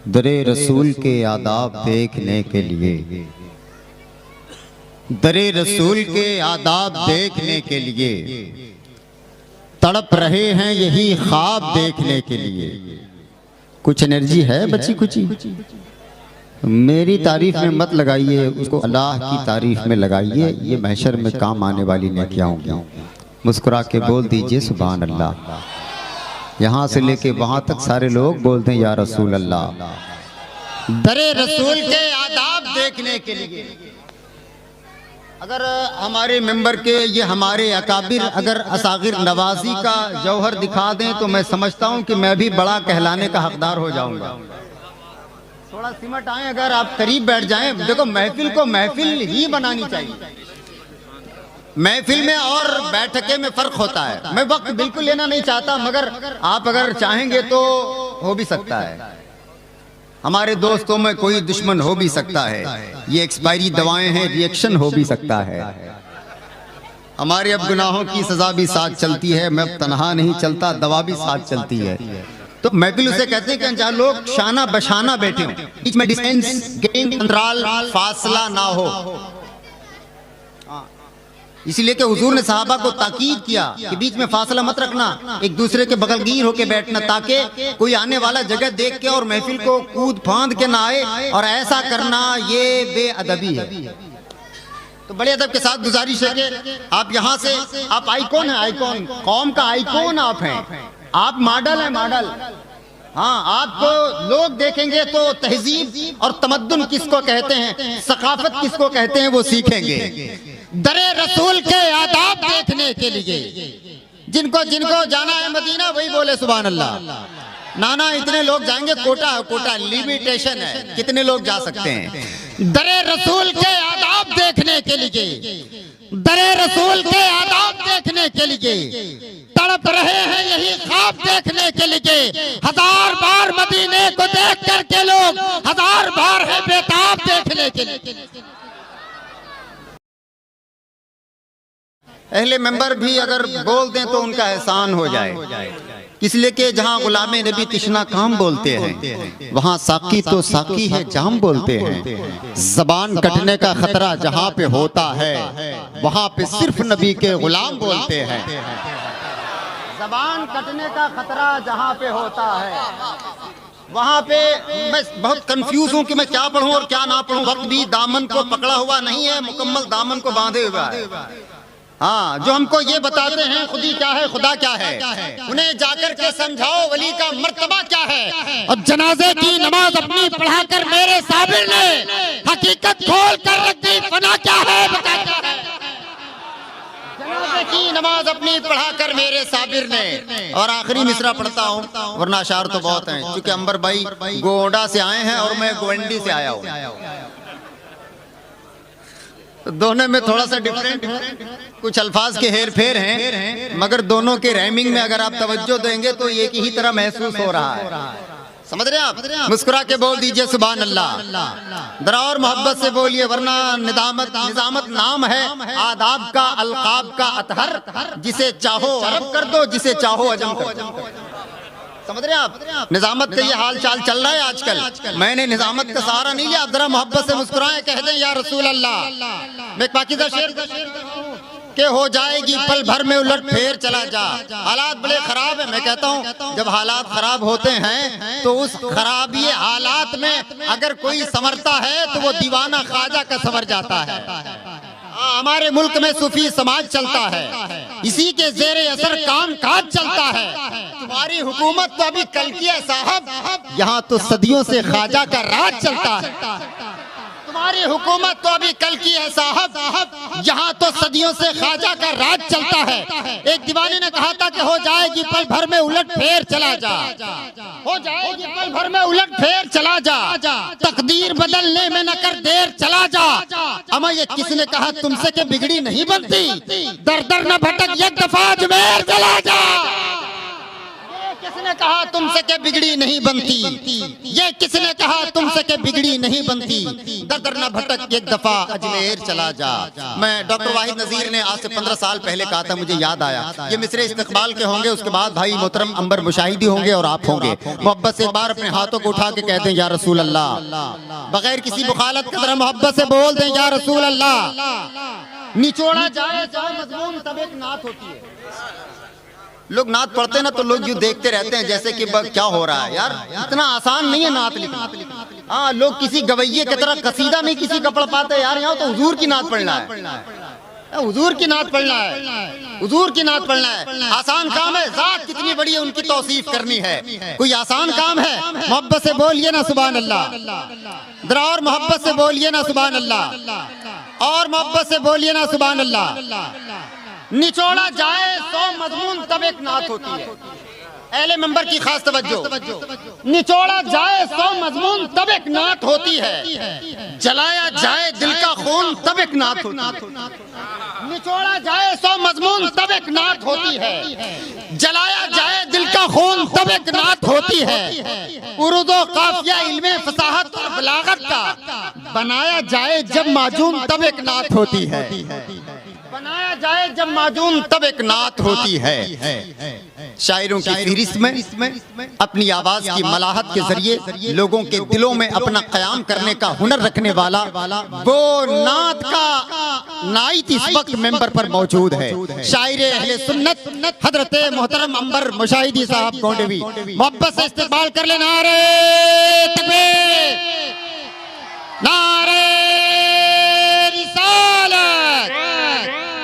दरे रसूल के आदाब देखने के लिए, दरे रसूल के आदाब देखने के लिए तड़प रहे हैं यही ख्वाब देखने के लिए। कुछ एनर्जी है बच्ची कुछ मेरी तारीफ में मत लगाइए, उसको अल्लाह की तारीफ में लगाइए। ये महशर में काम आने वाली नेकियां होंगी। मुस्कुरा के बोल दीजिए सुभान अल्लाह। यहाँ से लेके वहां तक सारे लोग बोलते हैं या रसूल अल्लाह। दरे रसूल के आदाब देखने के लिए अगर हमारे मेंबर के ये हमारे अकाबिर अगर असागिर नवाजी का जौहर दिखा दें तो मैं समझता हूं कि मैं भी बड़ा कहलाने का हकदार हो जाऊंगा। थोड़ा सिमट आए, अगर आप करीब बैठ जाएं। देखो महफिल को महफिल ही बनानी चाहिए। महफिल में और बैठके में फर्क होता है। मैं वक्त बिल्कुल लेना नहीं चाहता, मगर आप अगर चाहेंगे तो हो भी सकता है। हमारे दोस्तों में कोई दुश्मन हो भी सकता है। ये एक्सपायरी दवाएं हैं, रिएक्शन हो भी सकता है। हमारे अब गुनाहों की सजा भी साथ चलती है। मैं अब तन्हा नहीं चलता, दवा भी साथ चलती है। तो महफिल उसे कहते हैं कि जहाँ लोग शाना बशाना बैठे हों, बीच में डिस्टेंस गेन अंतराल फासला ना हो। इसीलिए कि हुजूर ने सहाबा को ताकीद किया कि बीच में फासला मत रखना, एक दूसरे के बगलगीर होके बैठना, ताकि कोई आने वाला जगह देख के और महफिल को कूद फांद के ना आए। और ऐसा करना ये बेअदबी है। तो बड़े अदब के साथ गुजारिश है कि आप यहाँ से, आप आइकॉन है, आइकॉन कौम का आइकॉन आप हैं, आप मॉडल हैं, मॉडल। हाँ, आपको लोग देखेंगे तो तहजीब और तमद्दुन किसको कहते हैं, सकाफत किसको कहते हैं, वो सीखेंगे। दरे रसूल के आदाब देखने के लिए जिनको जिनको जाना है मदीना वही बोले सुभान अल्लाह। नाना इतने लोग जाएंगे, कोटा कोटा लिमिटेशन है, कितने लोग जा सकते हैं। दरे रसूल के आदाब देखने के लिए, दरे रसूल के आदाब देखने के लिए तड़प रहे हैं यही ख्वाब देखने के लिए। हजार बार मदीने को देख करके लोग हजार बार है बेताब देखने के लिए। अहले मेंबर भी अगर बोल दें तो उनका एहसान हो जाए। इसलिए कि जहाँ गुलामे नबी तिश्ना काम बोलते हैं, वहाँ साकी तो साकी है जाम बोलते हैं। जबान कटने का खतरा जहाँ पे होता है, वहाँ पे सिर्फ नबी के गुलाम बोलते हैं। जबान कटने का खतरा जहाँ पे होता है, वहाँ पे मैं बहुत कंफ्यूज हूँ कि मैं क्या पढ़ूं और क्या ना पढ़ूं। वक्त भी दामन को पकड़ा हुआ नहीं है, मुकम्मल दामन को बांधे हुआ है। हाँ, जो हमको ये बताते हैं खुदी क्या है, खुदा क्या है, उन्हें जाकर के समझाओ वली का मर्तबा क्या है। और जनाजे की नमाज अपनी पढ़ाकर मेरे साबिर ने हकीकत खोल कर रख दी, फना क्या है बता क्या है। जनाजे की नमाज अपनी पढ़ाकर मेरे साबिर ने। और आखिरी मिसरा पढ़ता हूँ वरना अशार तो बहुत हैं, क्योंकि अंबर भाई गोंडा से आए हैं और मैं गोवंडी से आया हूँ। दोनों में थोड़ा सा डिफरेंट, कुछ अल्फाज के हेर फेर हैं, मगर दोनों के रैमिंग में अगर आप तवज्जो देंगे तो एक ही तरह महसूस हो रहा है। समझ रहे हैं आप? मुस्कुरा के बोल दीजिए सुभान अल्लाह। दरा और मोहब्बत से बोलिए, वरना निजामत नाम है आदाब का, अलकाब का अतहर। जिसे चाहो अरब कर दो, जिसे चाहो अजम कर दो। समझ रहे हैं आप? निजामत का ये हाल चाल चल रहा है आजकल। मैंने निजामत का सहारा नहीं लिया। जरा मोहब्बत से मुस्कुराएं, कह दें या रसूल अल्लाह। मैं पाकीज़ा शेर के हो जाएगी पल भर में उलट फेर चला जा। हालात बड़े खराब है। मैं कहता हूँ जब हालात खराब होते हैं तो उस खराबी हालात में अगर कोई संवरता है तो वो दीवाना ख्वाजा का संवर जाता है। हमारे मुल्क में सूफी समाज चलता है, इसी के जेरे असर काम काज चलता है। तुम्हारी हुकूमत तो अभी कल की है साहब, यहाँ तो सदियों से ख्वाजा का राज चलता है। तुम्हारी हुकूमत तो अभी कल की है साहब, यहाँ तो सदियों से ख्वाजा का राज चलता है। एक दीवाने ने कहा था कि हो जाएगी पल भर में उलट फेर चला जा, हो जाएगी पल भर में उलट फेर चला जा, तकदीर बदलने में न कर देर चला जा। अमा ये किसने कहा तुमसे कि बिगड़ी नहीं बनती, दर दर न भटक एक दफा अजमेर चला जा। किसने कहा तुमसे के बिगड़ी नहीं बनती, ये किसने कहा तुमसे के बिगड़ी नहीं बनती, दर न भटक एक दफा अजमेर चला जा। मैं डॉक्टर वाहिद नजीर ने आज से 15 साल पहले कहा था, मुझे याद आया। ये मिसरे इस्तकबाल के होंगे, उसके बाद भाई मोहतरम अंबर मुशाहिदी होंगे और आप होंगे। मोहब्बत से एक बार अपने हाथों को उठा के कह दें या रसूल अल्लाह, बगैर किसी मुखालत के जरा मोहब्बत से बोल दें या रसूल अल्लाह। निचोड़ा जाए जाए मजमून तब एक नात होती है। लोग नात पढ़ते ना तो लोग यूं देखते रहते हैं जैसे कि क्या हो रहा है यार, इतना आसान नहीं है नात लिखना। हाँ, लोग किसी गवैये की तरह कसीदा नहीं किसी का पढ़ पाते यार। यहाँ तो हुजूर की नात पढ़ना है, हुजूर की नात पढ़ना है, हुजूर की नात पढ़ना है। आसान काम है, जात कितनी बड़ी है उनकी तौसीफ करनी है, कोई आसान काम है। मोहब्बत से बोलिए ना सुभान अल्लाह, जरा और मोहब्बत से बोलिए ना सुभान अल्लाह, और मोहब्बत से बोलिए ना सुभान अल्लाह। निचोड़ा जाए 100 मजमून तब एक नात होती है। अहले मंबर की खास तवज्जो, निचोड़ा जाए 100 मजमून तब एक नात होती है, जलाया जाए दिल का खून तब एक नात होती है। निचोड़ा जाए 100 मजमून तब एक नात होती है, जलाया जाए दिल का खून तब एक नात होती है। उर्दू काफिया इल्मे फसाहत और बलागत का बनाया जाए जब माजून तब एक नात होती है, बनाया जाए जब माजून तब एक नात होती है। शायरों की फहरिस्त में अपनी आवाज की मलाहत के जरिए लोगों के दिलों में अपना कयाम करने का हुनर रखने वाला वो नात का नाइट इस वक्त मेंबर पर मौजूद है। शायर अहले सुन्नत हजरत मोहतरम अंबर मुशाहिदी साहब गोंडवी, मोहब्बत से इस्तेमाल कर ले। नारे तकबीर, नारे रिसालत,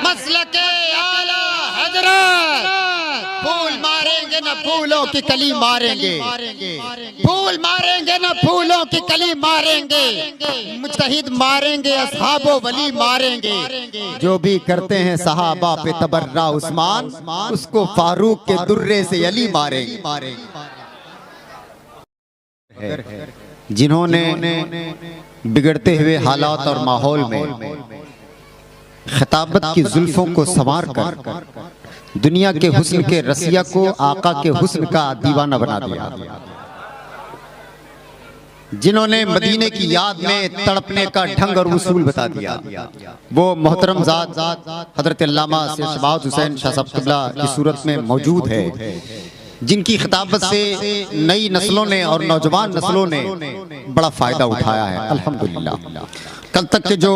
मसलके आला हजरत। फूल मारेंगे न फूलों की कली मारेंगे, फूल मारेंगे न फूलों की कली मारेंगे, मुजतहिद मारेंगे असहाबो वली मारेंगे। जो भी करते हैं सहाबा पे तबर्रा उस्मान, उसको फारूक के दुर्रे से अली मारेंगे। जिन्होंने बिगड़ते हुए हालात और माहौल में खिताबत की जुल्फों को संवार कर दुनिया के हुस्न के रसिया को आका के हुस्न का दीवाना बना दिया, जिन्होंने मदीने की याद में तड़पने का ढंग और उसूल बता दिया, वो मोहतरम ज़ात हजरत अल्लामा सैयद शबावत हुसैन शाह साहब क़िबला की सूरत में मौजूद है, जिनकी खिताबत से नई नस्लों ने और नौजवान नस्लों ने बड़ा फायदा उठाया है अल्हम्दुलिल्लाह। कल तक के जो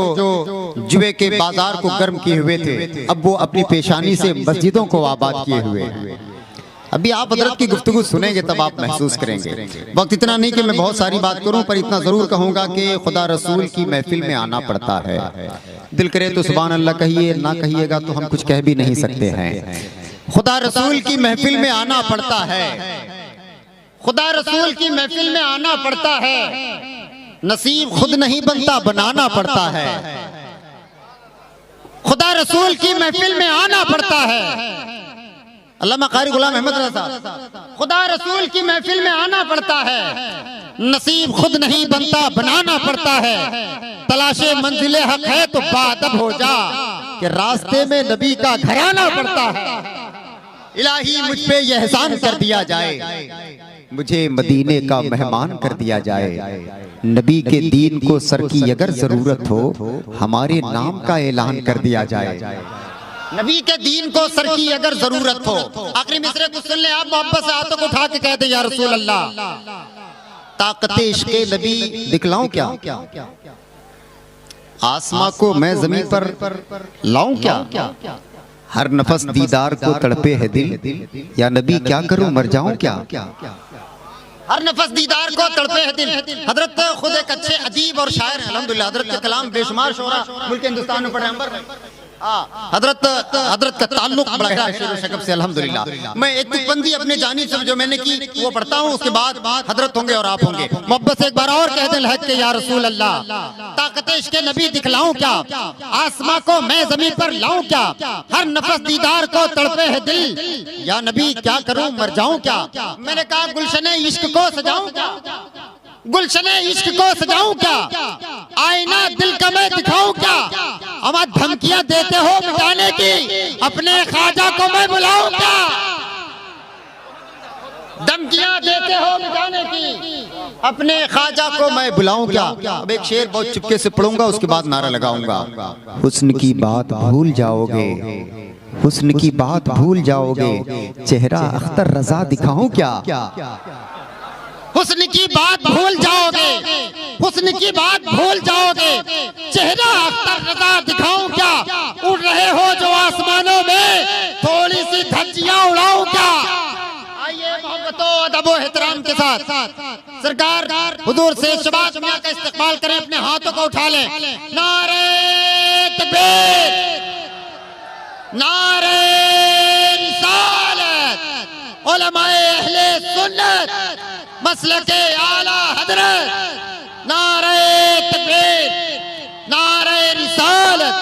जुए के बाजार को गर्म किए हुए थे, अब वो अपनी पेशानी से मस्जिदों को आबाद किए हुए हैं। अभी आप हजरत की गुफ्तगू सुनेंगे तब आप महसूस करेंगे। वक्त इतना नहीं कि मैं बहुत सारी बात करूं, पर इतना जरूर कहूंगा कि खुदा रसूल की महफिल में आना पड़ता है। दिल करे तो सुभान अल्लाह कहिए, ना कहिएगा तो हम कुछ कह भी नहीं सकते हैं। खुदा रसूल की महफिल में आना पड़ता है, खुदा रसूल की महफिल में आना पड़ता है। नसीब खुद नहीं बनता, बनाना पड़ता है। खुदा रसूल की महफिल में आना पड़ता है। अल्लामा कारी गुलाम अहमद रज़ा, खुदा रसूल की महफिल में आना पड़ता है। नसीब खुद नहीं बनता, बनाना पड़ता है। तलाशे मंजिले हक है तो बादब हो जा, कि रास्ते में नबी का घराना पड़ता है। इलाही मुझ पे यह एहसान कर दिया जाए, मुझे मदीने का मेहमान कर दिया जाए। नबी के दीन को सर की अगर जरूरत हो, हमारे नाम का ऐलान कर दिया जाए। नबी के दीन को सर की अगर जरूरत हो। आखिरी मिसरे को सुन ले आप, मोहब्बत से हाथों को उठा के कहते या रसूल अल्लाह, ताकते इश्क़े नबी दिखलाऊं क्या, आसमां को मैं जमीन पर लाऊं क्या, हर नफस दीदार को तड़पे है दिल, या नबी क्या करूं मर जाऊं क्या, हर नफस दीदार को तड़पे है दिल। हजरत खुद एक अच्छे अदीब और शायर हैं अल्हम्दुलिल्लाह। हजरत के कलाम बेशुमार शोरा मुल्क हिंदुस्तान में पढ़े अंबर। हजरत का ताल्लुक बड़ा गहरा शेर व शकब से अल्हम्दुलिल्लाह। मैं एक बंदी अपने जानिब से जो मैंने की वो पढ़ता हूँ, उसके बाद हजरत होंगे और आप होंगे। मोहब्बत से एक बार और कह दे लहक के या रसूल अल्लाह, ताकत इश्क़े नबी दिखलाऊं क्या, आसमां को मैं जमीन पर लाऊं क्या, हर नफस दीदार को तड़पे है दिल, या नबी क्या करूं मर जाऊं क्या। मैंने कहा गुलशने इश्क को सजाऊं क्या, गुलशने इश्क को सजाऊं क्या, आईना दिल का मैं दिखाऊं क्या, हमारी धमकियां देते हो मिटाने की, अपने ख्वाजा को मैं बुलाऊं क्या। धमकियां देते हो मिटाने की, अपने ख्वाजा को मैं बुलाऊं क्या? अब एक शेर बहुत चुपके से पढ़ूंगा, उसके बाद नारा लगाऊंगा। हुस्न की बात भूल जाओगे, हुस्न की बात भूल जाओगे, चेहरा अख्तर रजा दिखाऊं क्या? हुस्न की बात भूल जाओगे, हुस्न की बात भूल जाओगे, चेहरा अख्तर रजा दिखाऊं क्या? उड़ रहे हो जो आसमानों में, थोड़ी सी धज्जियां उड़ाऊं क्या? आइए मोहब्बतों अदब व एहतराम के साथ सरकार हुजूर से शबाश मियां का इस्तकबाल करें, अपने हाथों को उठा लें। नारे तकबीर, नारे रिसालत, उलमाए अहले सुन्नत, मसलके आला हजरत, नारे तकबीर, नारे रिसालत,